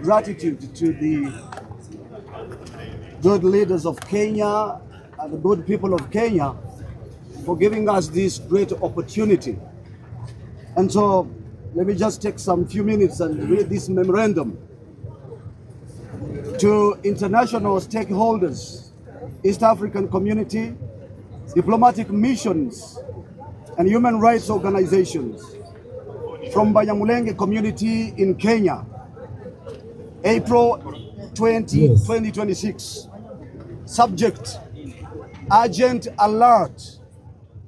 Gratitude to the good leaders of Kenya and the good people of Kenya for giving us this great opportunity. And so let me just take some few minutes and read this memorandum. To international stakeholders, East African community, diplomatic missions, and human rights organizations from Banyamulenge community in Kenya, April 20, 2026. Subject: urgent alert,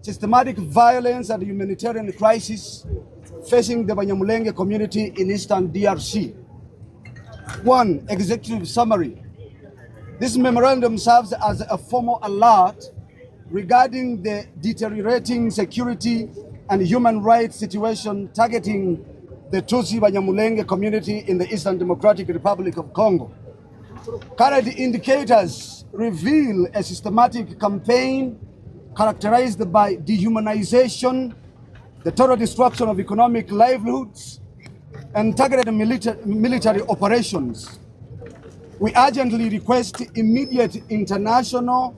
systematic violence and humanitarian crisis facing the Banyamulenge community in Eastern DRC. 1. Executive summary. This memorandum serves as a formal alert regarding the deteriorating security and human rights situation targeting the Tutsi Banyamulenge community in the Eastern Democratic Republic of Congo. Current indicators reveal a systematic campaign characterized by dehumanization, the total destruction of economic livelihoods, and targeted military operations. We urgently request immediate international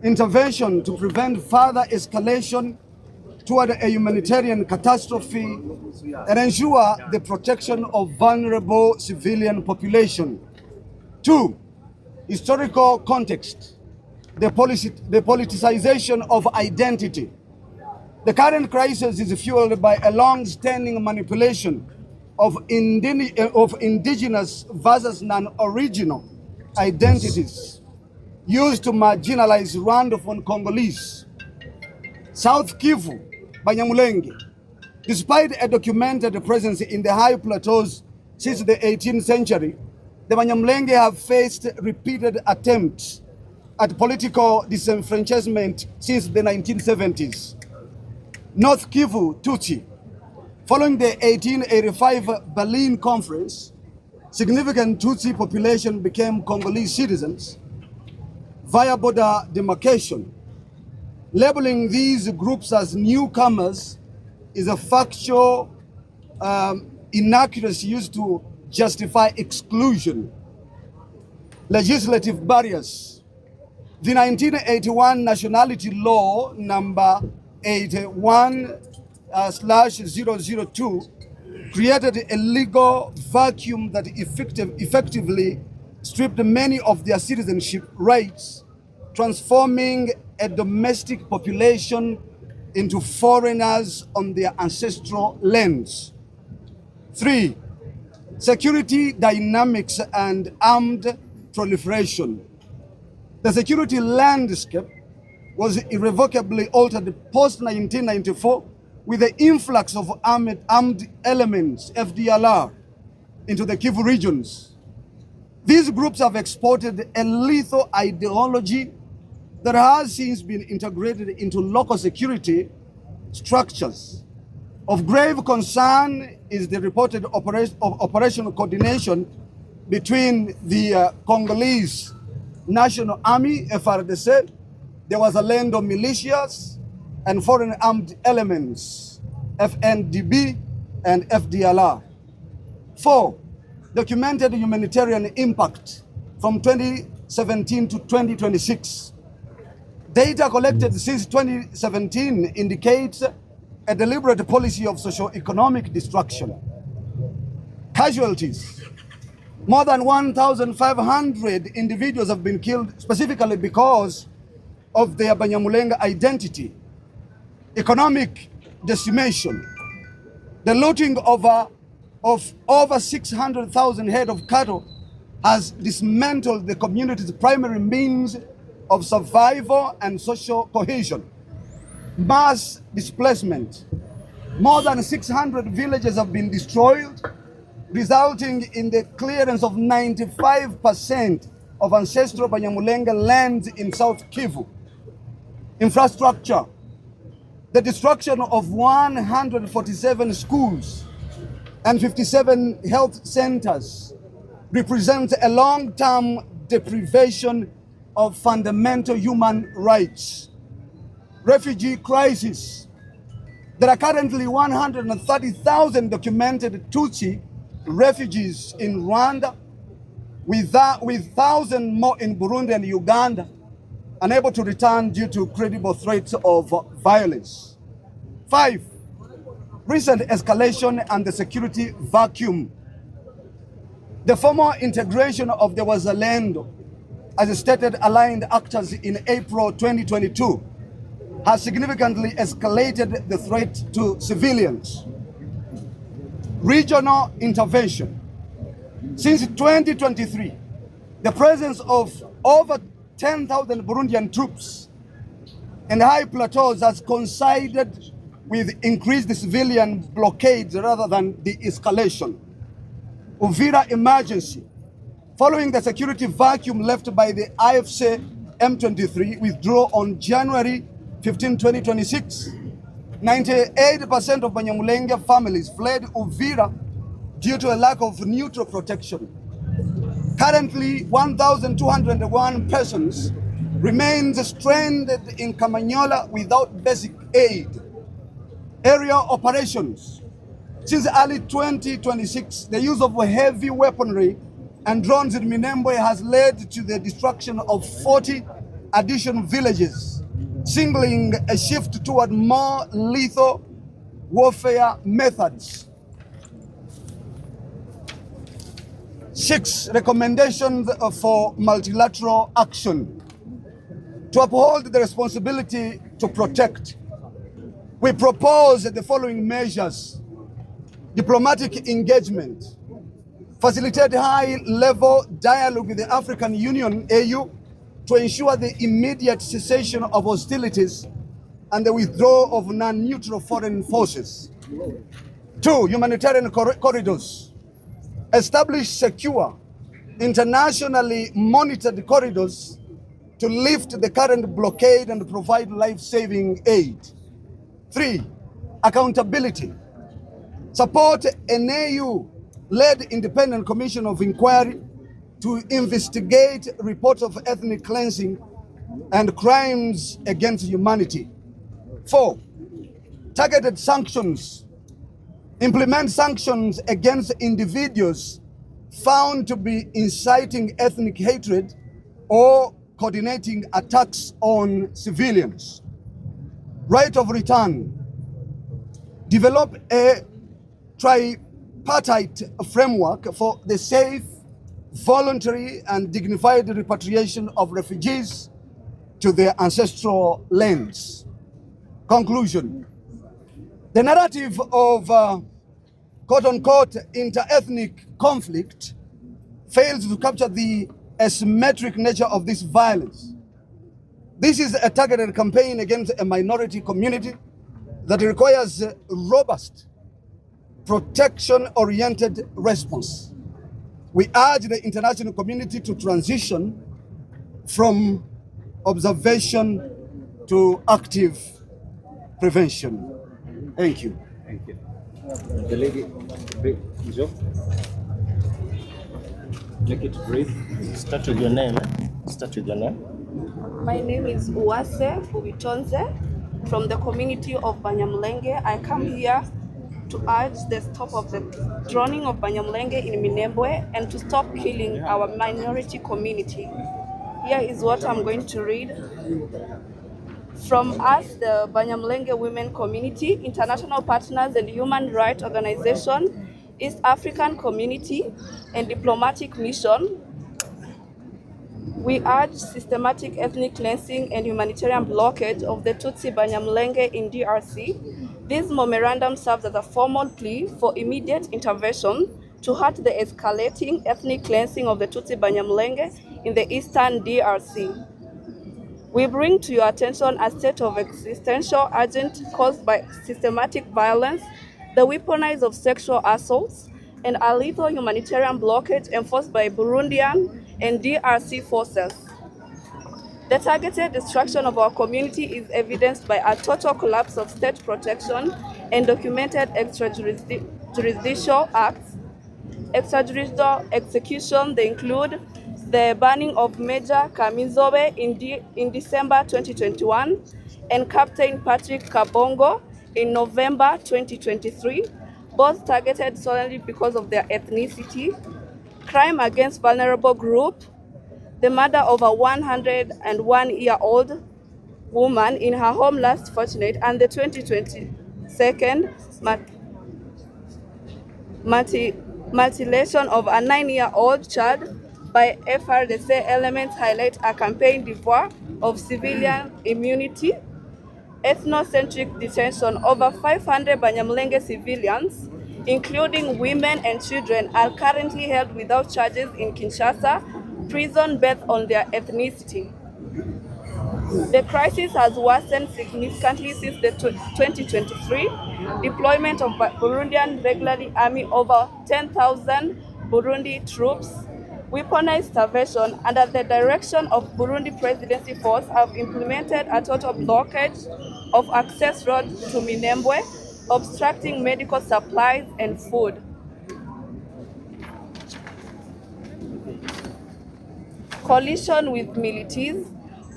intervention to prevent further escalation toward a humanitarian catastrophe and ensure the protection of vulnerable civilian population. 2. Historical context, the politicization of identity. The current crisis is fueled by a long-standing manipulation of indigenous versus non-original identities used to marginalize Rwandophone Congolese. South Kivu, Banyamulenge. Despite a documented presence in the high plateaus since the 18th century, the Banyamulenge have faced repeated attempts at political disenfranchisement since the 1970s. North Kivu, Tutsi. Following the 1885 Berlin Conference, significant Tutsi population became Congolese citizens via border demarcation. Labeling these groups as newcomers is a factual inaccuracy used to justify exclusion. Legislative barriers. The 1981 Nationality Law number 81/002 created a legal vacuum that effectively stripped many of their citizenship rights, transforming a domestic population into foreigners on their ancestral lands. 3. Security dynamics and armed proliferation. The security landscape was irrevocably altered post-1994 with the influx of armed elements, FDLR, into the Kivu regions. These groups have exported a lethal ideology that has since been integrated into local security structures. Of grave concern is the reported operational coordination between the Congolese National Army, FARDC, there was a land of militias and foreign armed elements, FNDB and FDLR. 4. Documented humanitarian impact from 2017 to 2026. Data collected since 2017 indicates a deliberate policy of socio-economic destruction. Casualties. More than 1,500 individuals have been killed specifically because of their Banyamulenge identity. Economic decimation. The looting of over 600,000 head of cattle has dismantled the community's primary means of survival and social cohesion. Mass displacement. More than 600 villages have been destroyed, resulting in the clearance of 95% of ancestral Banyamulenge lands in South Kivu. Infrastructure. The destruction of 147 schools and 57 health centers represents a long-term deprivation of fundamental human rights. Refugee crisis. There are currently 130,000 documented Tutsi refugees in Rwanda, with thousands more in Burundi and Uganda, unable to return due to credible threats of violence. 5. Recent escalation and the security vacuum. The formal integration of the Wazalendo as stated aligned actors in April 2022 has significantly escalated the threat to civilians. Regional intervention. Since 2023, the presence of over 10,000 Burundian troops in high plateaus has coincided with increased civilian blockades rather than the escalation. Uvira emergency. Following the security vacuum left by the AFC M23 withdrawal on January 15, 2026, 98% of Banyamulenge families fled Uvira due to a lack of neutral protection. Currently, 1,201 persons remain stranded in Kamanyola without basic aid. Area operations. Since early 2026, the use of heavy weaponry and drones in Minembwe has led to the destruction of 40 additional villages, signaling a shift toward more lethal warfare methods. 6. Recommendations for multilateral action. To uphold the responsibility to protect, we propose the following measures. Diplomatic engagement. Facilitate high-level dialogue with the African Union, AU, to ensure the immediate cessation of hostilities and the withdrawal of non-neutral foreign forces. 2. Humanitarian corridors. Establish secure, internationally monitored corridors to lift the current blockade and provide life-saving aid. 3. Accountability. Support an AU-led independent commission of inquiry to investigate reports of ethnic cleansing and crimes against humanity. 4. Targeted sanctions. Implement sanctions against individuals found to be inciting ethnic hatred or coordinating attacks on civilians. Right of return. Develop a tripartite framework for the safe, voluntary, and dignified repatriation of refugees to their ancestral lands. Conclusion. The narrative of quote-unquote inter-ethnic conflict fails to capture the asymmetric nature of this violence. This is a targeted campaign against a minority community that requires a robust, protection-oriented response. We urge the international community to transition from observation to active prevention. Thank you. Thank you. The lady, Joe. Make it brief. Start with your name. Start with your name. My name is Uwase Ubitonze from the community of Banyamulenge. I come here to urge the stop of the drowning of Banyamulenge in Minembwe and to stop killing our minority community. Here is what I'm going to read. From us, the Banyamulenge women community, international partners and human rights organization, East African community and diplomatic mission, we urge systematic ethnic cleansing and humanitarian blockage of the Tutsi Banyamulenge in DRC. This memorandum serves as a formal plea for immediate intervention to halt the escalating ethnic cleansing of the Tutsi Banyamulenge in the eastern DRC. We bring to your attention a state of existential urgent caused by systematic violence, the weaponized of sexual assaults, and a lethal humanitarian blockage enforced by Burundian and DRC forces. The targeted destruction of our community is evidenced by a total collapse of state protection and documented extrajudicial acts. Extrajudicial execution, they include the banning of Major Kamizobe in December 2021 and Captain Patrick Kabongo in November 2023, both targeted solely because of their ethnicity, crime against vulnerable group, the murder of a 101-year-old woman in her home last fortnight, and the 2022 mutilation of a 9-year-old child by FRDC elements highlight a campaign devoid of civilian immunity, ethnocentric detention. Over 500 Banyamulenge civilians, including women and children, are currently held without charges in Kinshasa prison based on their ethnicity. The crisis has worsened significantly since the 2023 deployment of Burundian regular army. Over 10,000 Burundi troops, weaponized starvation, under the direction of Burundi Presidency Force, have implemented a total blockage of access roads to Minembwe, obstructing medical supplies and food. Coalition with militias.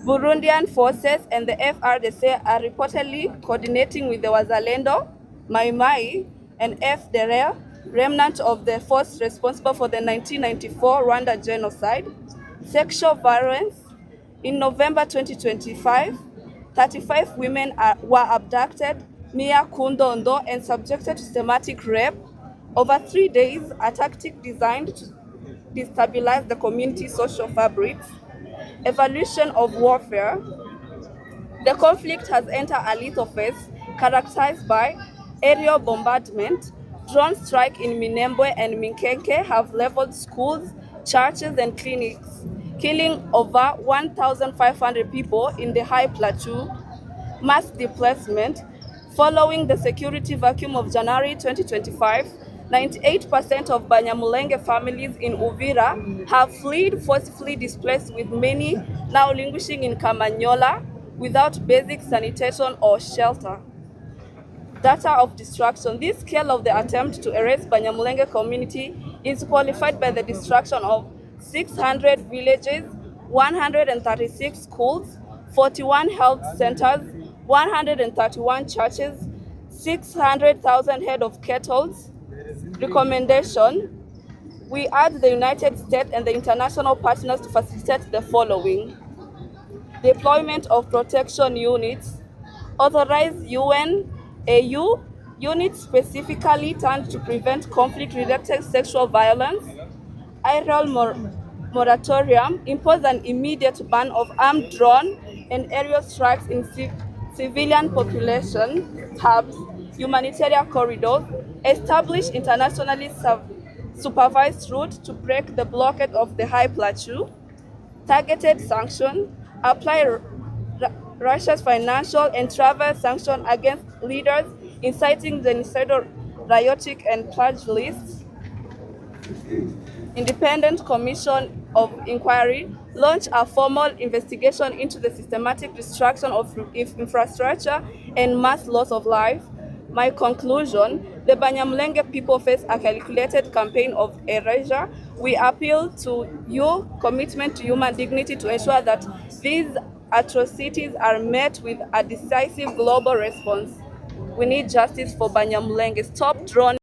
Burundian forces and the FRDC are reportedly coordinating with the Wazalendo, Mai Mai, and FDLR, remnant of the force responsible for the 1994 Rwanda genocide. Sexual violence. In November 2025, 35 women were abducted near Kundondo and subjected to systematic rape over 3 days, a tactic designed to destabilize the community's social fabrics. Evolution of warfare. The conflict has entered a lethal phase characterized by aerial bombardment. Drone strikes in Minembwe and Minkenke have leveled schools, churches, and clinics, killing over 1,500 people in the High Plateau. Mass displacement. Following the security vacuum of January 2025, 98% of Banyamulenge families in Uvira have fled, forcibly displaced, with many now languishing in Kamanyola without basic sanitation or shelter. Data of destruction. This scale of the attempt to erase Banyamulenge community is qualified by the destruction of 600 villages, 136 schools, 41 health centers, 131 churches, 600,000 head of cattle. Recommendation. We urge the United States and the international partners to facilitate the following: deployment of protection units, authorize UN/AU units specifically turned to prevent conflict-related sexual violence, aerial moratorium, impose an immediate ban of armed drone and aerial strikes in civilian population hubs, humanitarian corridors, establish internationally supervised route to break the blockade of the High Plateau, targeted sanction, apply Russia's financial and travel sanction against leaders inciting genocidal, riotic, and purge lists, independent commission of inquiry, launch a formal investigation into the systematic destruction of infrastructure and mass loss of life. My conclusion: the Banyamulenge people face a calculated campaign of erasure. We appeal to your commitment to human dignity to ensure that these atrocities are met with a decisive global response. We need justice for Banyamulenge. Stop droning.